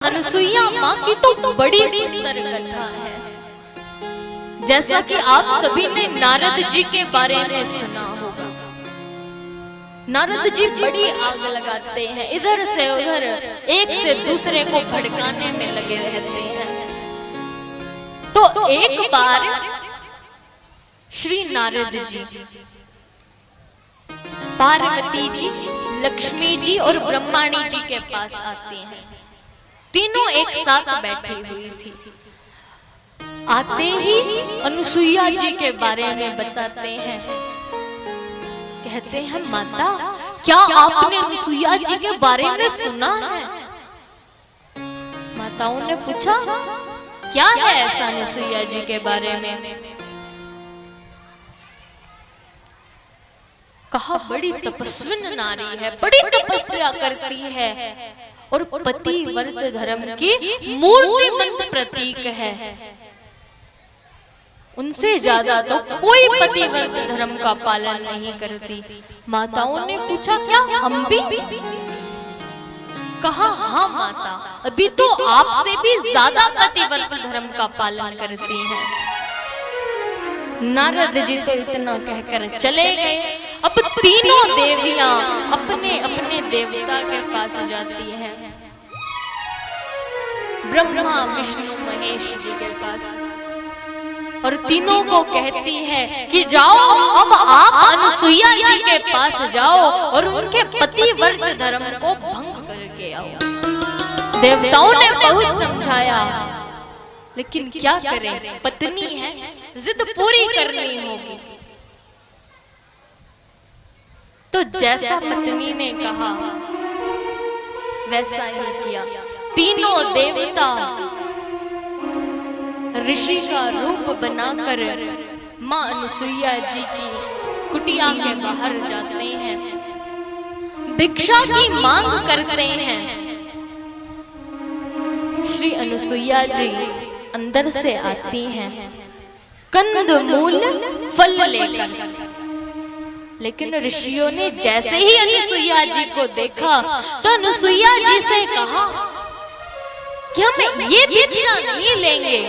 अनुसुईया माँ की तो बड़ी सुंदर कथा है। जैसा कि आप सभी ने नारद जी के बारे में सुना होगा। नारद जी बड़ी आग लगाते हैं, इधर से उधर एक से दूसरे को भड़काने में लगे रहते हैं। तो एक बार श्री नारद जी, पार्वती जी, लक्ष्मी जी और ब्रह्माणी जी के पास आते हैं। तीनों एक साथ बैठी हुई थी। आते ही अनुसुईया जी के बारे में बताते हैं। कहते हैं, माता क्या आपने अनुसुईया जी के बारे में सुना है? माताओं ने पूछा, क्या है ऐसा अनुसुईया जी के बारे में? कहा, बड़ी तपस्विन नारी है, बड़ी तपस्या करती है और पतिव्रत धर्म की मूर्तिमंत प्रतीक है। उनसे ज्यादा तो कोई पतिव्रत धर्म का पालन नहीं करती। माताओं ने पूछा, क्या हम भी? कहा, हाँ माता, अभी तो आपसे भी ज्यादा पतिव्रत धर्म का पालन करती हैं। नारद जी तो इतना कहकर चले गए। अब तीनों देवियां अपने अपने देवता के पास जाती हैं, ब्रह्मा विष्णु महेश जी के पास, और तीनों को कहती है कि जाओ, अब आप अनुसुईया जी के पास जाओ और उनके पतिव्रत धर्म को भंग करके आओ। देवताओं ने बहुत समझाया, लेकिन क्या करें, पत्नी है, जिद पूरी करनी होगी। तो जैसा पत्नी ने कहा वैसा ही किया। तीनों देवता ऋषि का रूप बनाकर मां अनुसुईया जी की कुटिया के बाहर जाते हैं, भिक्षा की मांग करते हैं। श्री अनुसुईया जी अंदर से आती हैं, कंद मूल फल लेकर। लेकिन ऋषियों ने जैसे ही अनुसुईया जी को देखा तो अनुसुईया जी से कहा कि हम ये भिक्षा नहीं लेंगे,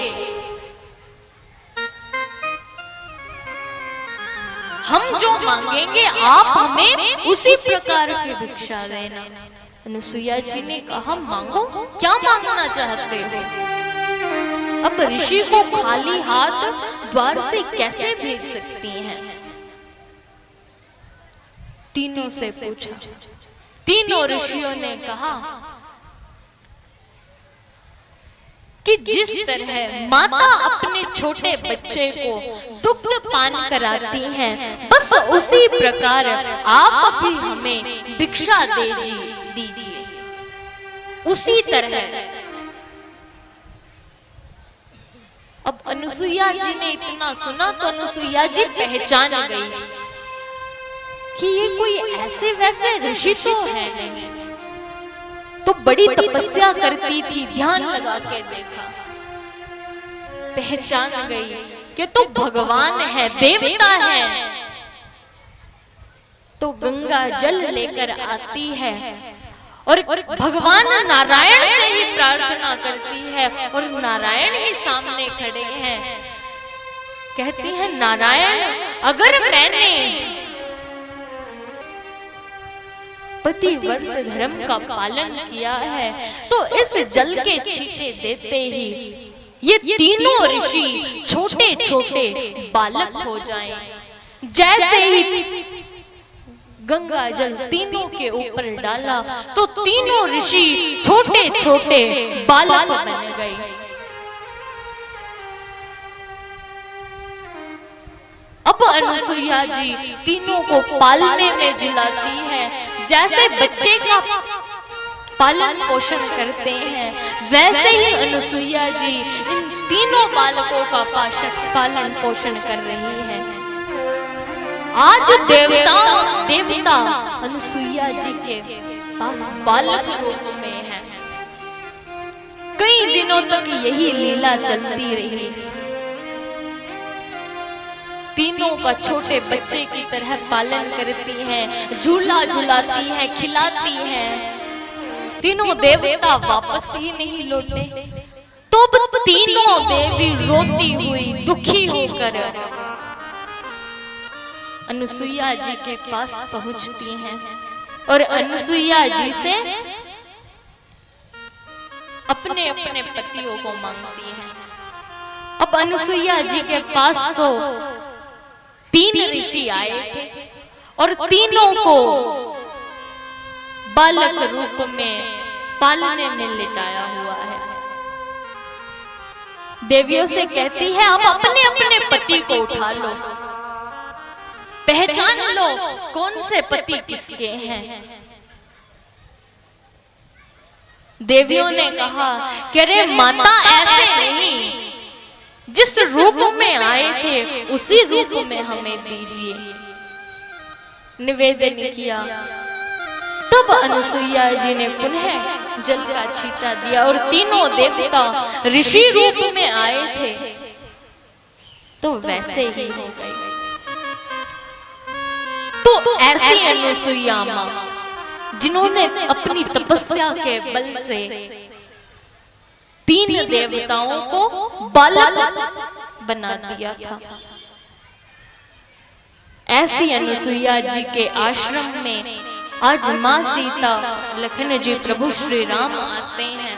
हम जो मांगेंगे आप हमें उसी प्रकार की भिक्षा देना। अनुसुईया जी ने कहा, मांगो, क्या मांगना चाहते हो? अब ऋषि को खाली हाथ द्वार से कैसे भेज सकती हैं? तीनों से पूछा। तीनों ऋषियों ने कहा कि जिस तरह माता अपने छोटे बच्चे को दुग्ध पान कराती हैं, बस उसी प्रकार आप भी हमें भिक्षा दीजिए। उसी तरह अब अनुसुईया जी ने इतना सुना तो अनुसुईया जी पहचान गई कि ये कोई ऐसे वैसे ऋषि तो है नहीं, तो बड़ी तपस्या करती थी। ध्यान लगा के देखा, पहचान गई कि तो भगवान है, देवता है। तो गंगा जल लेकर आती है और भगवान नारायण से ही प्रार्थना करती है, और नारायण ही सामने खड़े हैं। कहती है, नारायण, अगर मैंने पतिव्रत धर्म का पालन किया है तो इस जल के छींटे देते ही ये तीनों ऋषि छोटे छोटे बालक हो जाएं। जैसे ही गंगा जल तीनों के ऊपर डाला तो तीनों ऋषि छोटे छोटे बालक बन गए। अब अनुसुईया जी तीनों को पालने में जुलाती है। जैसे बच्चे का पालन पोषण करते हैं, वैसे ही अनुसुईया जी इन तीनों बालकों का पालन पोषण कर रही है। आज देवता अनुसुईया जी के पास बालक रूप में है। कई दिनों तक यही लीला चलती रही। तीनों का छोटे बच्चे की तरह पालन करती हैं, झूला झुलाती हैं, खिलाती हैं। तीनों देवता वापस ही नहीं लौटे। तो तीनों देवी रोती हुई दुखी होकर अनुसुईया जी के पास पहुंचती हैं और अनुसुईया जी से अपने अपने पतियों को मांगती हैं। अब अनुसुईया जी के पास तो 3 ऋषि आए थे और तीनों को बालक रूप में पालने में लिटाया हुआ है। देवियों से कहती है अब अपने अपने पति को उठा लो, पहचान लो कौन से पति किसके हैं। देवियों ने कहा कि अरे माता ऐसे नहीं, जिस रूप में आए थे उसी रूप में हमें दीजिए। निवेदन किया। तब अनुसुईया जी ने पुनः जल का छींटा दिया और तीनों देवता ऋषि रूप में आए थे तो वैसे ही हो गए। तो ऐसी अनुसुईया मां जिन्होंने अपनी तपस्या के बल से 3 देवताओं को बालक बना दिया था, ऐसी अनुसुईया जी के आश्रम में आज मां सीता, लखन जी प्रभु श्री राम आते हैं